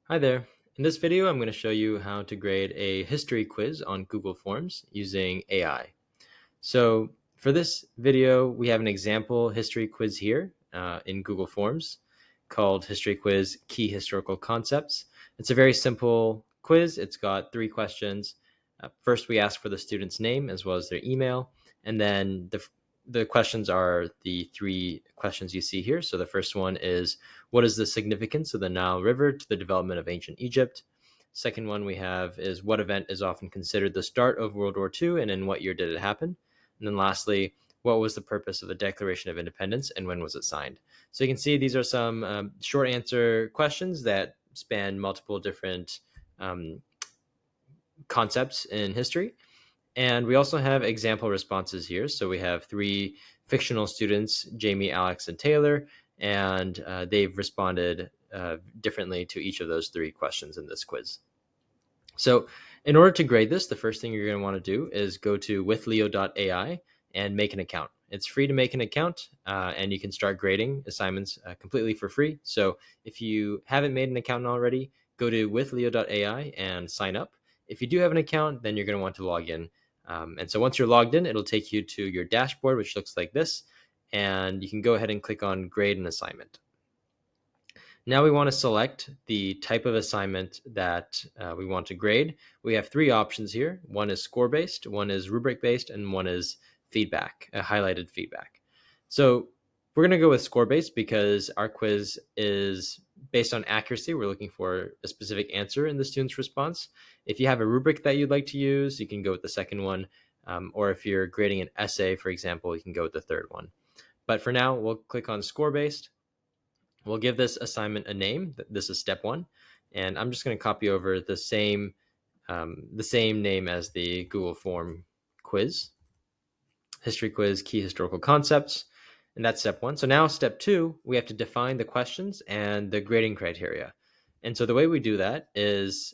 Hi there. In this video, I'm going to show you how to grade a history quiz on Google Forms using AI. So for this video, we have an example history quiz here in Google Forms called History Quiz Key Historical Concepts. It's a very simple quiz. It's got three questions. First, we ask for the student's name as well as their email, and then the questions are the three questions you see here. So the first one is, what is the significance of the Nile River to the development of ancient Egypt? Second one we have is, what event is often considered the start of World War II, and in what year did it happen? And then lastly, what was the purpose of the Declaration of Independence and when was it signed? So you can see these are some short answer questions that span multiple different um, concepts in history. And we also have example responses here. So we have three fictional students, Jamie, Alex, and Taylor, and they've responded differently to each of those three questions in this quiz. So in order to grade this, the first thing you're going to want to do is go to withleo.ai and make an account. It's free to make an account, and you can start grading assignments completely for free. So if you haven't made an account already, go to withleo.ai and sign up. If you do have an account, then you're going to want to log in. And so once you're logged in, it'll take you to your dashboard, which looks like this. And you can go ahead and click on grade an assignment. Now we want to select the type of assignment that we want to grade. We have three options here. One is score-based, one is rubric-based, and one is feedback, highlighted feedback. So we're going to go with score-based because our quiz is based on accuracy. We're looking for a specific answer in the student's response. If you have a rubric that you'd like to use, you can go with the second one. Or if you're grading an essay, for example, you can go with the third one. But for now, we'll click on score-based. We'll give this assignment a name. This is step one. And I'm just going to copy over the same name as the Google form quiz, history quiz, key historical concepts. And that's step one. So now step two, we have to define the questions and the grading criteria. And so the way we do that is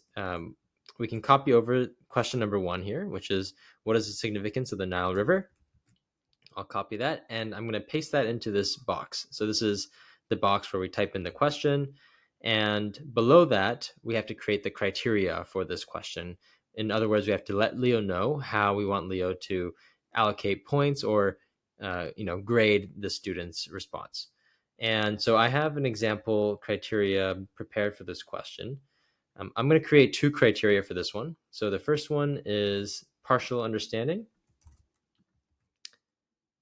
we can copy over question number one here, which is, what is the significance of the Nile River? I'll copy that and I'm going to paste that into this box. So this is the box where we type in the question. And below that, we have to create the criteria for this question. In other words, we have to let Leo know how we want Leo to allocate points or grade the student's response. And so I have an example criteria prepared for this question. I'm going to create two criteria for this one. So the first one is partial understanding.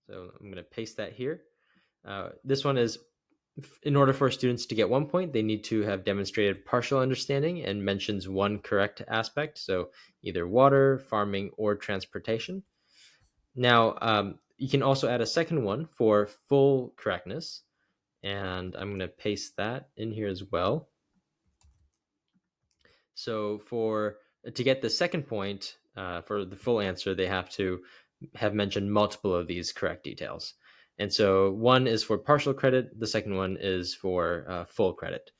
So I'm going to paste that here. This one is, in order for students to get 1 point, they need to have demonstrated partial understanding and mentions one correct aspect. So either water, farming, or transportation. Now, you can also add a second one for full correctness. And I'm going to paste that in here as well. So to get the second point for the full answer, they have to have mentioned multiple of these correct details. And so one is for partial credit, the second one is for full credit.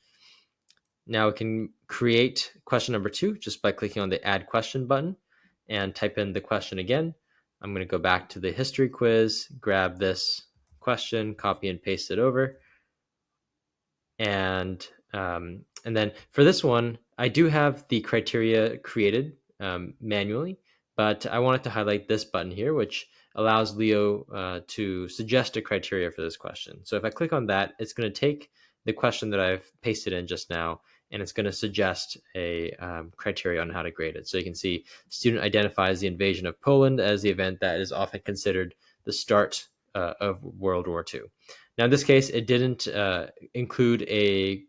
Now we can create question number two just by clicking on the add question button and type in the question again. I'm going to go back to the history quiz, grab this question, copy and paste it over. And then for this one, I do have the criteria created manually, but I wanted to highlight this button here, which allows Leo to suggest a criteria for this question. So if I click on that, it's going to take the question that I've pasted in just now, and it's going to suggest a criteria on how to grade it. So you can see student identifies the invasion of Poland as the event that is often considered the start of World War II. Now, in this case, it didn't include a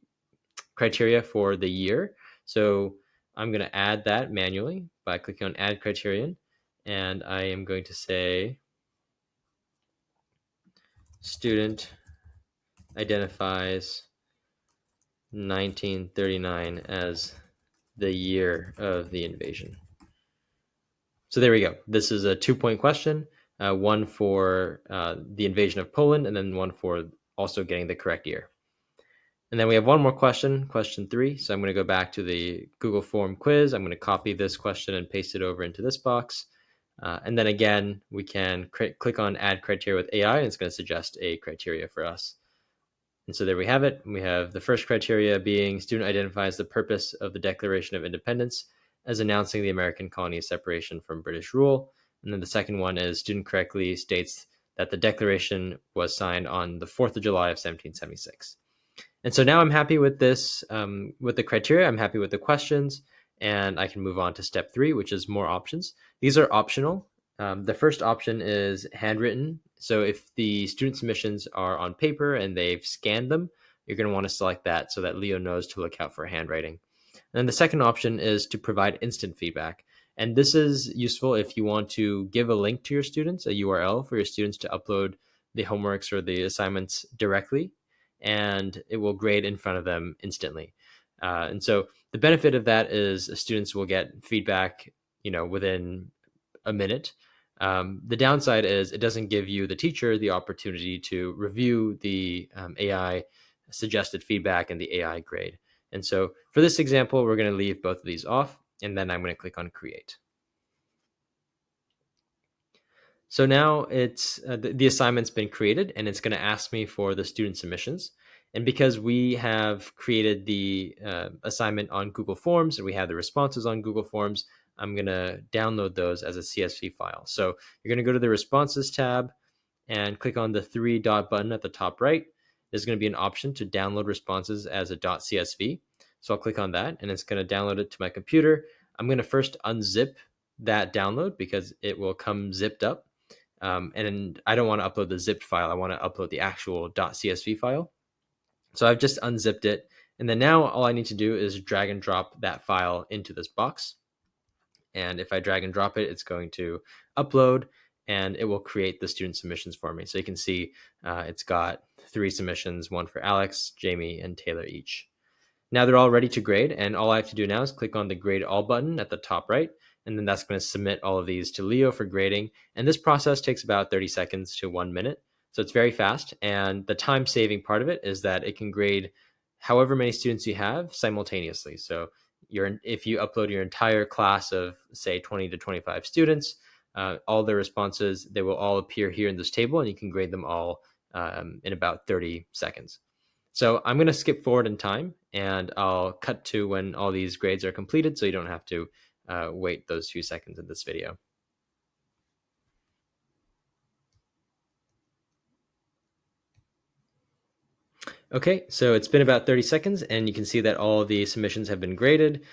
criteria for the year. So I'm going to add that manually by clicking on Add Criterion. And I am going to say student identifies 1939 as the year of the invasion. So there we go. This is a 2-point question, one for the invasion of Poland, and then one for also getting the correct year. And then we have one more question, question three. So I'm going to go back to the Google form quiz. I'm going to copy this question and paste it over into this box. And then again, we can click on add criteria with AI, and it's going to suggest a criteria for us. And so there we have it. We have the first criteria being student identifies the purpose of the Declaration of Independence as announcing the American colony's separation from British rule. And then the second one is student correctly states that the Declaration was signed on the 4th of July of 1776. And so now I'm happy with this, with the criteria. I'm happy with the questions, and I can move on to step 3, which is more options. These are optional. The first option is handwritten. So if the student submissions are on paper and they've scanned them, you're going to want to select that so that Leo knows to look out for handwriting. And then the second option is to provide instant feedback. And this is useful if you want to give a link to your students, a URL for your students to upload the homeworks or the assignments directly, and it will grade in front of them instantly. And so the benefit of that is students will get feedback, within a minute. The downside is it doesn't give you, the teacher, the opportunity to review the AI suggested feedback and the AI grade. And so for this example, we're going to leave both of these off, and then I'm going to click on create. So now it's the assignment's been created, and it's going to ask me for the student submissions. And because we have created the assignment on Google Forms and we have the responses on Google Forms, I'm going to download those as a CSV file. So you're going to go to the responses tab and click on the 3-dot button at the top right. There's going to be an option to download responses as a .csv. So I'll click on that, and it's going to download it to my computer. I'm going to first unzip that download because it will come zipped up. And I don't want to upload the zipped file. I want to upload the actual .csv file. So I've just unzipped it. And then now all I need to do is drag and drop that file into this box. And if I drag and drop it, it's going to upload, and it will create the student submissions for me. So you can see it's got 3 submissions, one for Alex, Jamie, and Taylor each. Now they're all ready to grade, and all I have to do now is click on the grade all button at the top right, and then that's going to submit all of these to Leo for grading. And this process takes about 30 seconds to 1 minute. So it's very fast. And the time saving part of it is that it can grade however many students you have simultaneously. So if you upload your entire class of, say, 20 to 25 students, all their responses, they will all appear here in this table, and you can grade them all in about 30 seconds. So I'm going to skip forward in time, and I'll cut to when all these grades are completed, so you don't have to wait those few seconds in this video. Okay, so it's been about 30 seconds, and you can see that all the submissions have been graded.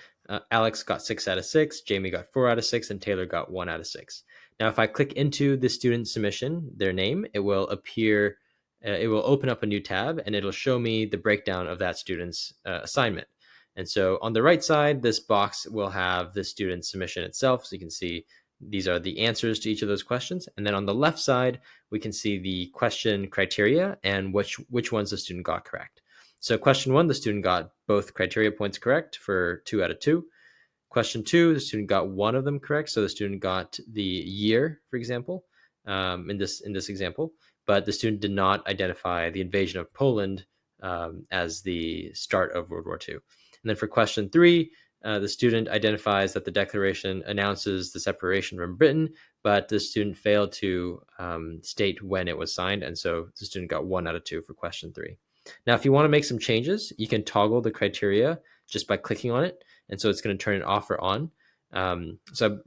Alex got 6 out of 6, Jamie got 4 out of 6, and Taylor got 1 out of 6. Now, if I click into the student submission, their name, it will appear, it will open up a new tab, and it'll show me the breakdown of that student's assignment. And so on the right side, this box will have the student submission itself. So you can see these are the answers to each of those questions. And then on the left side, we can see the question criteria and which ones the student got correct. So question 1, the student got both criteria points correct for 2 out of 2. Question 2, the student got one of them correct. So the student got the year, for example, in this example, but the student did not identify the invasion of Poland as the start of World War II. And then for question 3, the student identifies that the Declaration announces the separation from Britain, but the student failed to state when it was signed, and so the student got 1 out of 2 for question 3. Now, if you want to make some changes, you can toggle the criteria just by clicking on it, and so it's going to turn it off or on. So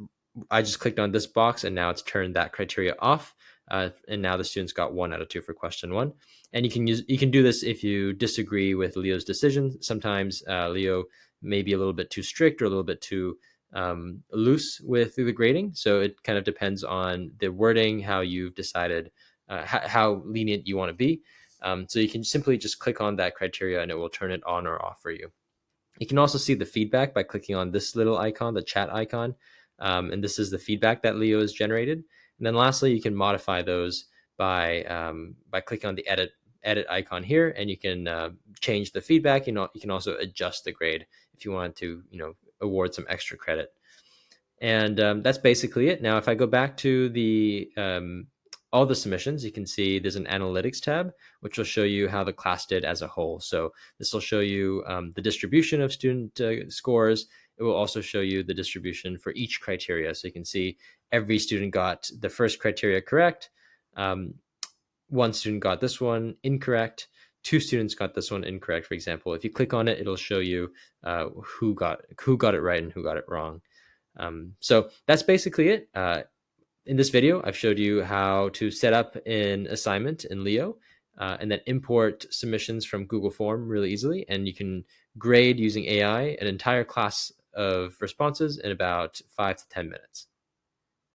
I just clicked on this box, and now it's turned that criteria off, and now the students got 1 out of 2 for question 1. And you can do this if you disagree with Leo's decision. Sometimes Leo may be a little bit too strict or a little bit too loose with the grading. So it kind of depends on the wording, how you've decided, how lenient you want to be. So you can simply just click on that criteria, and it will turn it on or off for you. You can also see the feedback by clicking on this little icon, the chat icon. And this is the feedback that Leo has generated. And then lastly, you can modify those by clicking on the edit icon here, and you can change the feedback. You can also adjust the grade if you want to, award some extra credit. And that's basically it. Now, if I go back to the all the submissions, you can see there's an analytics tab, which will show you how the class did as a whole. So this will show you the distribution of student scores. It will also show you the distribution for each criteria. So you can see every student got the first criteria correct. One student got this one incorrect. two students got this one incorrect, for example, if you click on it, it'll show you who got it right and who got it wrong. So that's basically it. In this video, I've showed you how to set up an assignment in Leo and then import submissions from Google Form really easily. And you can grade using AI an entire class of responses in about 5 to 10 minutes.